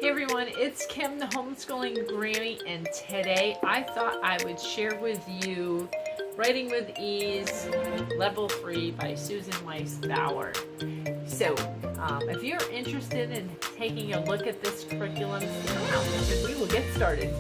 Hey everyone, it's Kim, the Homeschooling Grammy, and today I thought I would share with you Writing with Ease, Level 3 by Susan Weiss Bauer. So, if you're interested in taking a look at this curriculum, stick around because we will get started.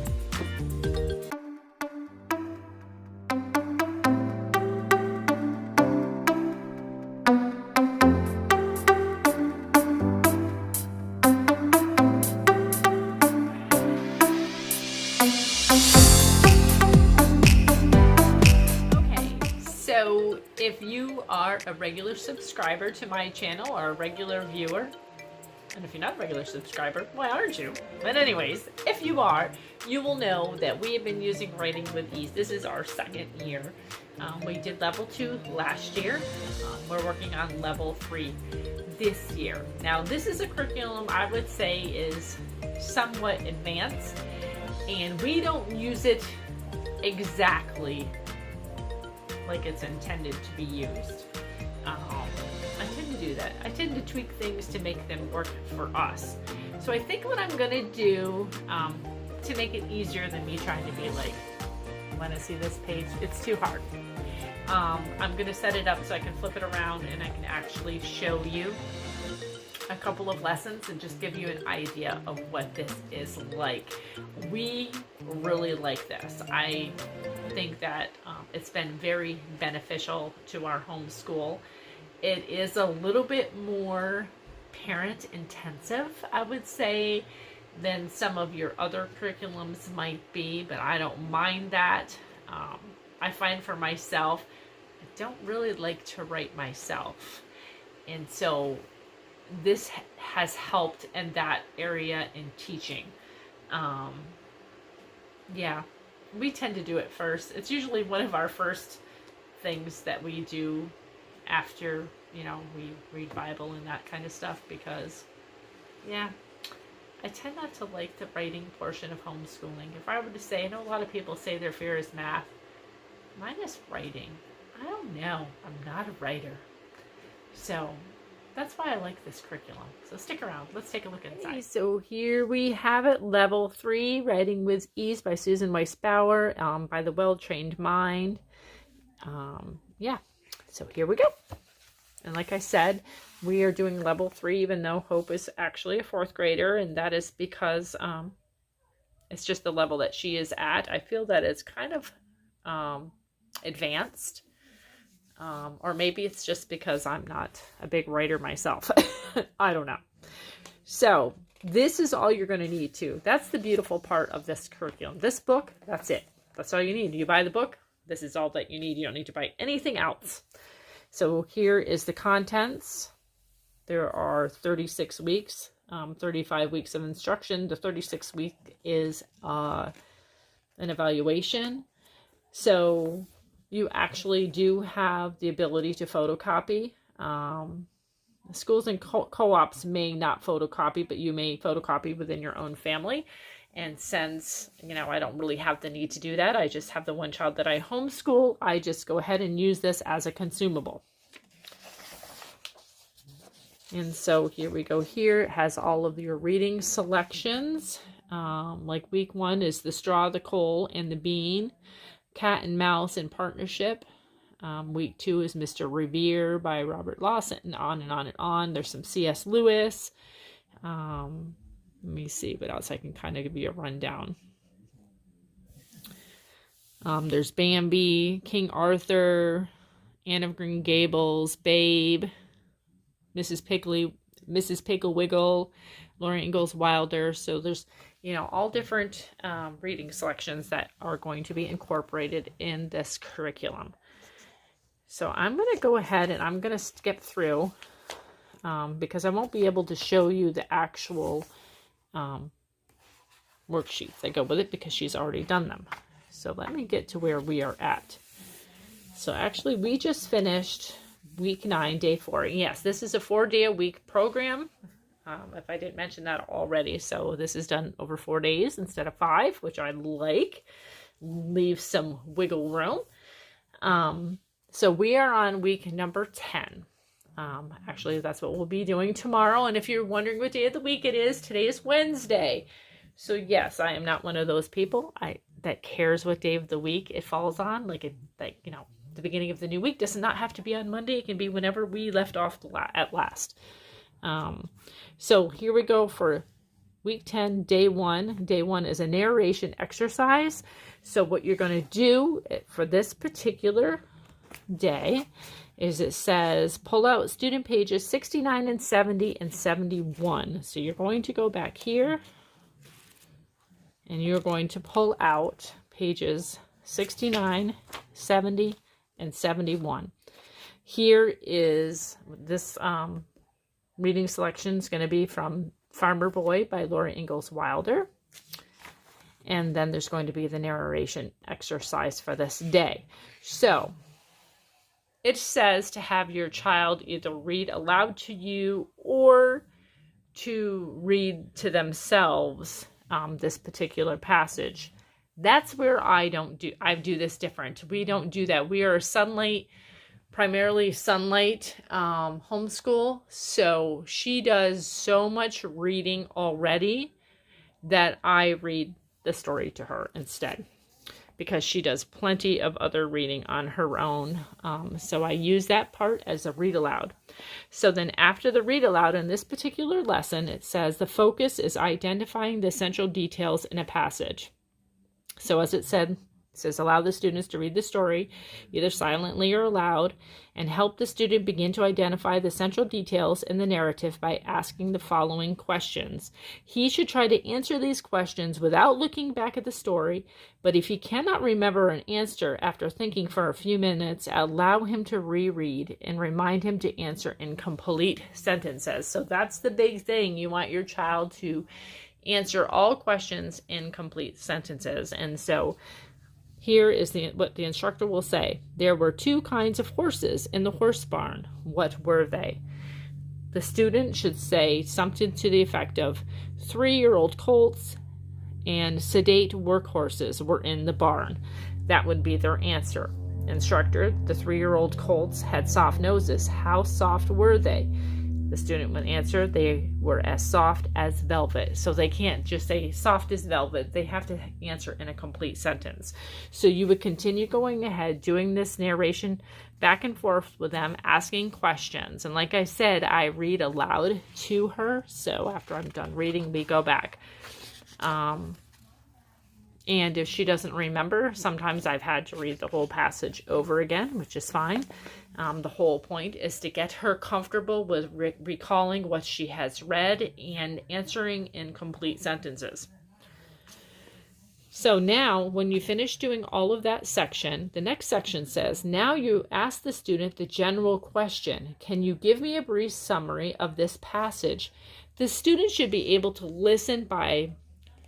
So if you are a regular subscriber to my channel or a regular viewer, and if you're not a regular subscriber, why aren't you? But anyways, if you are, you will know that we have been using Writing with Ease. This is our second year. We did level 2 last year. We're working on level 3 this year. Now this is a curriculum I would say is somewhat advanced, and we don't use it exactly like it's intended to be used. I tend to do that. I tend to tweak things to make them work for us. So I think what I'm gonna do to make it easier than me trying to be like, want to see this page? It's too hard. I'm gonna set it up so I can flip it around and I can actually show you a couple of lessons and just give you an idea of what this is like. We really like this. I think that it's been very beneficial to our homeschool. It is a little bit more parent intensive, I would say, than some of your other curriculums might be, but I don't mind that. I find for myself, I don't really like to write myself. And so this has helped in that area in teaching. Yeah, we tend to do it first. It's usually one of our first things that we do after, you know, we read Bible and that kind of stuff, because, yeah, I tend not to like the writing portion of homeschooling. If I were to say, I know a lot of people say their fear is math. Mine is writing. I don't know. I'm not a writer. So that's why I like this curriculum. So stick around. Let's take a look inside. Okay, so here we have it, Level 3, Writing with Ease by Susan Weiss Bauer, by the Well-Trained Mind. Yeah, so here we go. And like I said, we are doing Level 3, even though Hope is actually a 4th grader, and that is because it's just the level that she is at. I feel that it's kind of advanced. Or maybe it's just because I'm not a big writer myself. I don't know. So this is all you're going to need too. That's the beautiful part of this curriculum. This book, that's it. That's all you need. You buy the book. This is all that you need. You don't need to buy anything else. So here is the contents. There are 36 weeks, 35 weeks of instruction. The 36th week is an evaluation. So you actually do have the ability to photocopy. Schools and co-ops may not photocopy, but you may photocopy within your own family. And since, you know, I don't really have the need to do that, I just have the one child that I homeschool, I just go ahead and use this as a consumable. And so here we go. Here it has all of your reading selections. Like week 1 is The Straw, the Coal, and the Bean. Cat and Mouse in Partnership. Week 2 is Mr. Revere by Robert Lawson, and on and on and on. There's some C.S. Lewis. Let me see what else I can kind of give you a rundown. There's Bambi, King Arthur, Anne of Green Gables, Babe, Mrs. Pigglewiggle, Laura Ingalls Wilder. So there's, you know, all different reading selections that are going to be incorporated in this curriculum. So I'm going to go ahead and I'm going to skip through because I won't be able to show you the actual worksheets that go with it because she's already done them. So let me get to where we are at. So actually we just finished week 9, day 4. Yes, this is a 4-day-a-week program. If I didn't mention that already. So this is done over 4 days instead of 5, which I like. Leave some wiggle room. So we are on week number 10. Actually, that's what we'll be doing tomorrow. And if you're wondering what day of the week it is, today is Wednesday. So yes, I am not one of those people that cares what day of the week it falls on. The beginning of the new week does not have to be on Monday. It can be whenever we left off at last. So here we go for week 10, day 1. Day 1 is a narration exercise. So what you're going to do for this particular day is it says pull out student pages 69 and 70 and 71. So you're going to go back here and you're going to pull out pages 69, 70, and 71. Here is this reading selection is going to be from Farmer Boy by Laura Ingalls Wilder. And then there's going to be the narration exercise for this day. So it says to have your child either read aloud to you or to read to themselves this particular passage. That's where I do this different. We don't do that. We are primarily sunlight homeschool. So she does so much reading already that I read the story to her instead, because she does plenty of other reading on her own. So I use that part as a read aloud. So then after the read aloud in this particular lesson, it says the focus is identifying the essential details in a passage. So as it says, allow the students to read the story, either silently or aloud, and help the student begin to identify the central details in the narrative by asking the following questions. He should try to answer these questions without looking back at the story, but if he cannot remember an answer after thinking for a few minutes, allow him to reread and remind him to answer in complete sentences. So that's the big thing. You want your child to answer all questions in complete sentences. And so here is what the instructor will say. There were 2 kinds of horses in the horse barn. What were they? The student should say something to the effect of 3-year-old colts and sedate workhorses were in the barn. That would be their answer. Instructor, the 3-year-old colts had soft noses. How soft were they? The student would answer, they were as soft as velvet. So they can't just say soft as velvet. They have to answer in a complete sentence. So you would continue going ahead, doing this narration back and forth with them, asking questions. And like I said, I read aloud to her. So after I'm done reading, we go back. And if she doesn't remember, sometimes I've had to read the whole passage over again, which is fine. The whole point is to get her comfortable with recalling what she has read and answering in complete sentences. So now, when you finish doing all of that section, the next section says, now you ask the student the general question. Can you give me a brief summary of this passage? The student should be able to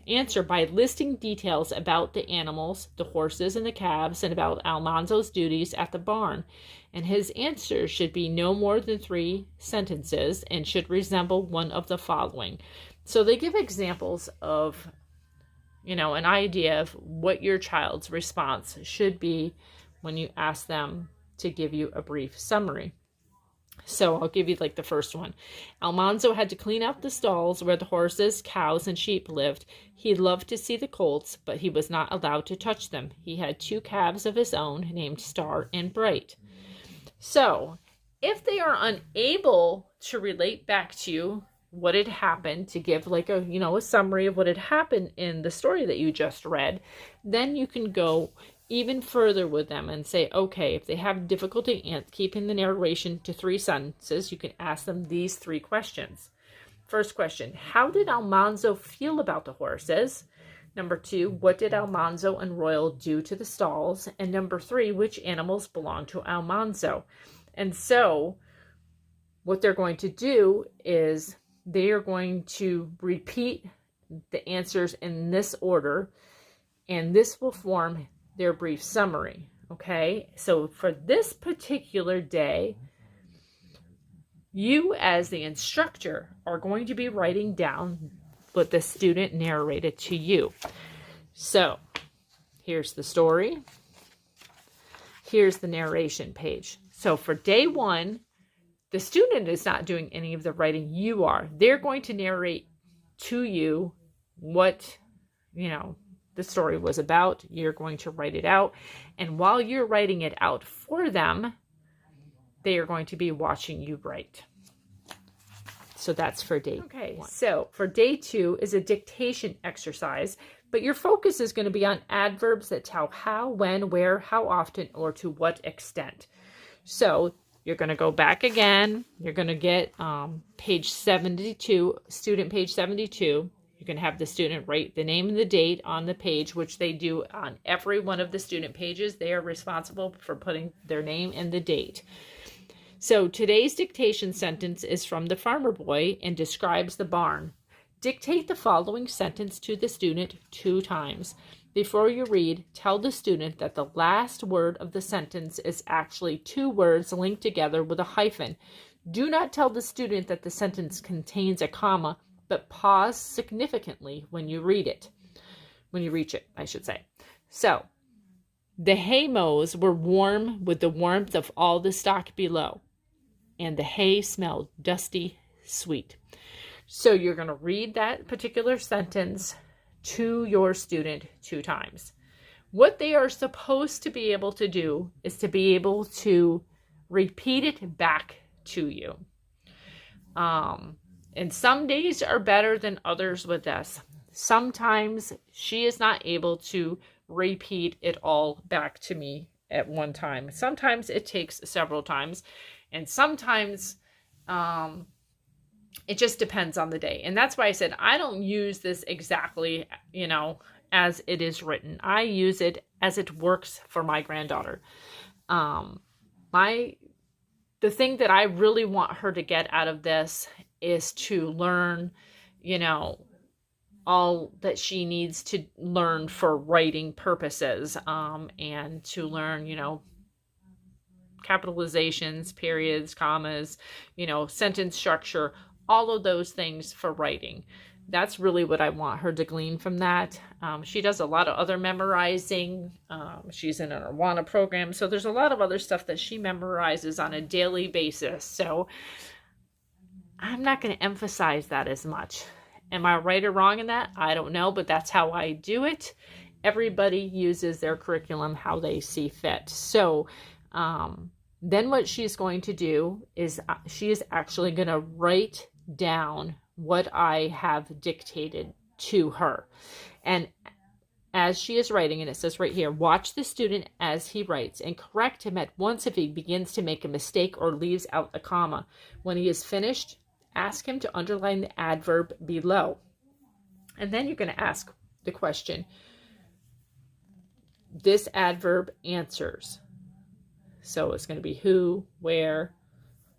answer by listing details about the animals, the horses and the calves, and about Almanzo's duties at the barn. And his answer should be no more than 3 sentences and should resemble one of the following. So they give examples of, an idea of what your child's response should be when you ask them to give you a brief summary. So I'll give you the first one. Almanzo had to clean out the stalls where the horses, cows, and sheep lived. He loved to see the colts, but he was not allowed to touch them. He had 2 calves of his own named Star and Bright. So if they are unable to relate back to you what had happened, to give a summary of what had happened in the story that you just read, then you can go even further with them and say, okay, if they have difficulty keeping the narration to 3 sentences, you can ask them these 3 questions. First question, how did Almanzo feel about the horses? Number 2, what did Almanzo and Royal do to the stalls? And number 3, which animals belong to Almanzo? And so what they're going to do is they are going to repeat the answers in this order, and this will form their brief summary. Okay, so for this particular day, you as the instructor are going to be writing down what the student narrated to you. So here's the story. Here's the narration page. So for day 1, The student is not doing any of the writing, you are. They're going to narrate to you what, the story was about. You're going to write it out. And while you're writing it out for them, they are going to be watching you write. So that's for day one. So for day 2 is a dictation exercise, but your focus is going to be on adverbs that tell how, when, where, how often, or to what extent. So you're going to go back again. You're going to get page 72, student page 72. You're going to have the student write the name and the date on the page, which they do on every one of the student pages. They are responsible for putting their name and the date. So today's dictation sentence is from the Farmer Boy and describes the barn. Dictate the following sentence to the student 2 times. Before you read, tell the student that the last word of the sentence is actually 2 words linked together with a hyphen. Do not tell the student that the sentence contains a comma, but pause significantly when you read it. When you reach it, I should say. So, the hay mows were warm with the warmth of all the stock below, and the hay smelled dusty sweet. So you're going to read that particular sentence to your student 2 times. What they are supposed to be able to do is to be able to repeat it back to you. And some days are better than others with this. Sometimes she is not able to repeat it all back to me at one time. Sometimes it takes several times, and sometimes it just depends on the day. And that's why I said I don't use this exactly, as it is written. I use it as it works for my granddaughter. The thing that I really want her to get out of this is to learn, all that she needs to learn for writing purposes, and to learn, capitalizations, periods, commas, sentence structure, all of those things for writing. That's really what I want her to glean from that. She does a lot of other memorizing. She's in an Awana program, so there's a lot of other stuff that she memorizes on a daily basis. So I'm not going to emphasize that as much. Am I right or wrong in that? I don't know, but that's how I do it. Everybody uses their curriculum how they see fit. So then what she's going to do is she is actually going to write down what I have dictated to her. And as she is writing, and it says right here, watch the student as he writes and correct him at once if he begins to make a mistake or leaves out a comma. When he is finished, ask him to underline the adverb below. And then you're going to ask the question, this adverb answers. So it's going to be who, where,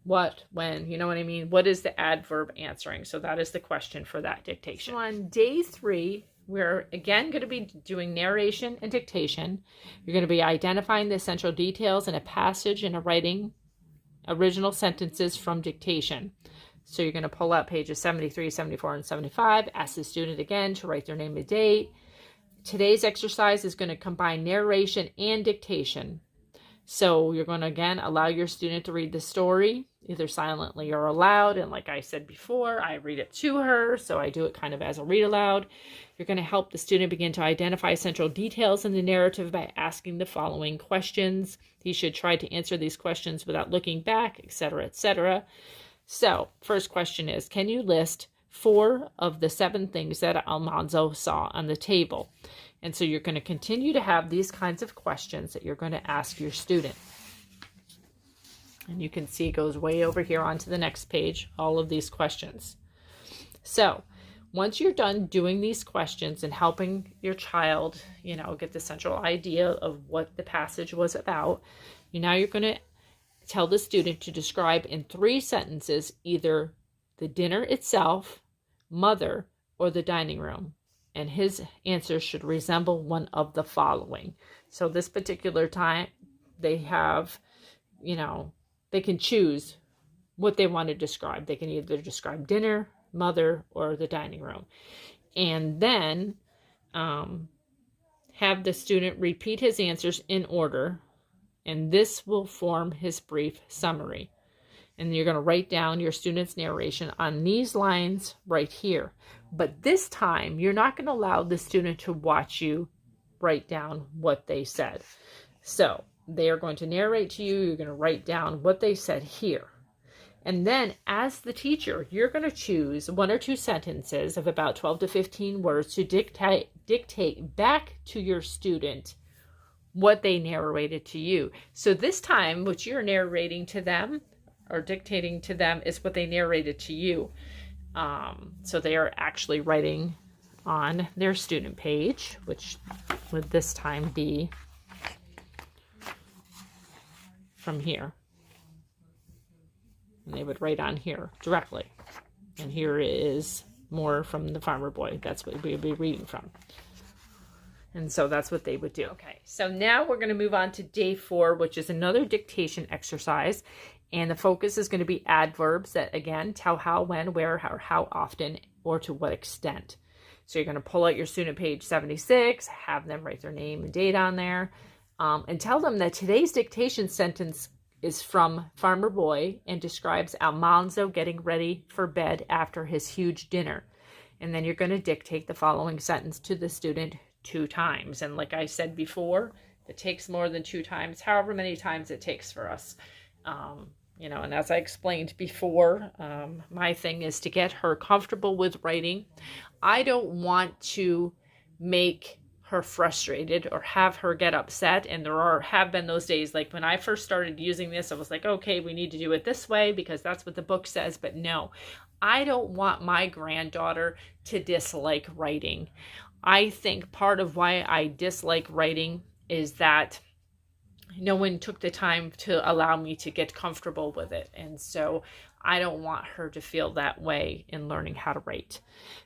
what, when, you know what I mean? What is the adverb answering? So that is the question for that dictation. So on day 3, we're again going to be doing narration and dictation. You're going to be identifying the essential details in a passage and writing original sentences from dictation. So you're going to pull up pages 73, 74, and 75. Ask the student again to write their name and date. Today's exercise is going to combine narration and dictation. So you're going to, again, allow your student to read the story, either silently or aloud. And like I said before, I read it to her, so I do it kind of as a read aloud. You're going to help the student begin to identify central details in the narrative by asking the following questions. He should try to answer these questions without looking back, etc., etc. So, first question is, can you list 4 of the 7 things that Almanzo saw on the table? And so you're going to continue to have these kinds of questions that you're going to ask your student. And you can see it goes way over here onto the next page, all of these questions. So once you're done doing these questions and helping your child, get the central idea of what the passage was about, now you're going to tell the student to describe in 3 sentences either the dinner itself, mother, or the dining room. And his answer should resemble one of the following. So this particular time, they have, they can choose what they want to describe. They can either describe dinner, mother, or the dining room. And then have the student repeat his answers in order, and this will form his brief summary. And you're going to write down your student's narration on these lines right here. But this time, you're not going to allow the student to watch you write down what they said. So they are going to narrate to you. You're going to write down what they said here. And then as the teacher, you're going to choose 1 or 2 sentences of about 12 to 15 words to dictate back to your student what they narrated to you. So this time, what you're narrating to them or dictating to them is what they narrated to you. So they are actually writing on their student page, which would this time be from here. And they would write on here directly. And here is more from the farmer boy. That's what we would be reading from. And so that's what they would do. Okay, so now we're going to move on to day 4, which is another dictation exercise. And the focus is going to be adverbs that, again, tell how, when, where, how often, or to what extent. So you're going to pull out your student page 76, have them write their name and date on there, and tell them that today's dictation sentence is from Farmer Boy and describes Almanzo getting ready for bed after his huge dinner. And then you're going to dictate the following sentence to the student 2 times. And like I said before, it takes more than 2 times, however many times it takes for us. You know, and as I explained before, my thing is to get her comfortable with writing. I don't want to make her frustrated or have her get upset. And there have been those days, like when I first started using this, I was like, okay, we need to do it this way because that's what the book says. But no, I don't want my granddaughter to dislike writing. I think part of why I dislike writing is that no one took the time to allow me to get comfortable with it. And so I don't want her to feel that way in learning how to write.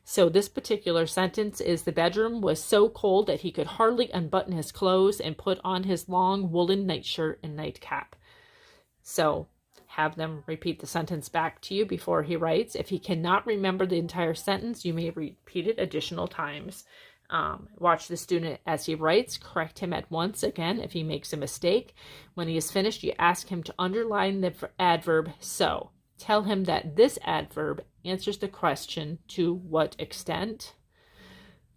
So this particular sentence is: the bedroom was so cold that he could hardly unbutton his clothes and put on his long woolen nightshirt and nightcap. So have them repeat the sentence back to you before he writes. If he cannot remember the entire sentence, you may repeat it additional times. Watch the student as he writes. Correct him at once, again, if he makes a mistake. When he is finished, you ask him to underline the adverb so. Tell him that this adverb answers the question, to what extent?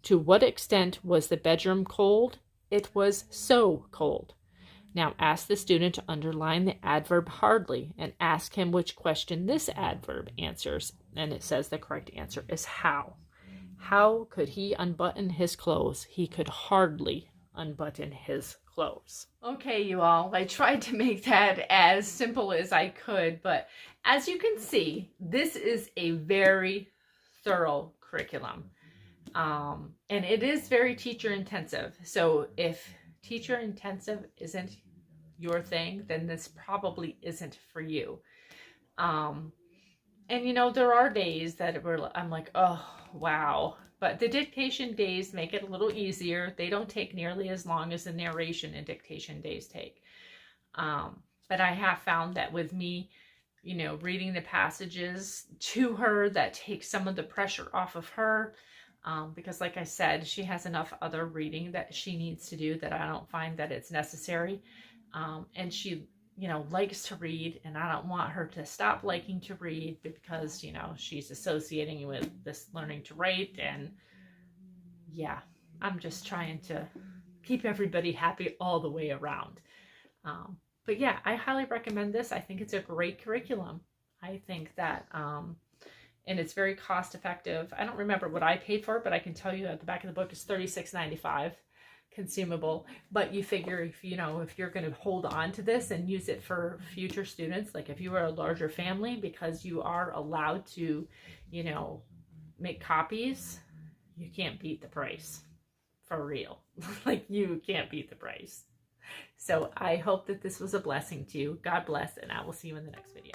To what extent was the bedroom cold? It was so cold. Now ask the student to underline the adverb hardly and ask him which question this adverb answers. And it says the correct answer is how. How could he unbutton his clothes? He could hardly unbutton his clothes. Okay, you all, I tried to make that as simple as I could, but as you can see, this is a very thorough curriculum. And it is very teacher intensive. So if teacher intensive isn't your thing, then this probably isn't for you. And you know, there are days that I'm like, oh, wow. But the dictation days make it a little easier. They don't take nearly as long as the narration and dictation days take. But I have found that with me, you know, reading the passages to her, that takes some of the pressure off of her. Because like I said, she has enough other reading that she needs to do that I don't find that it's necessary. And she, you know, likes to read, and I don't want her to stop liking to read because, you know, she's associating with this learning to write. And yeah, I'm just trying to keep everybody happy all the way around. But yeah, I highly recommend this. I think it's a great curriculum. I think that, and it's very cost effective. I don't remember what I paid for it, but I can tell you at the back of the book is $36.95. Consumable. But you figure, if you know, if you're going to hold on to this and use it for future students, like if you are a larger family, because you are allowed to, you know, make copies, you can't beat the price. For real. Like, you can't beat the price. So I hope that this was a blessing to you. God bless, and I will see you in the next video.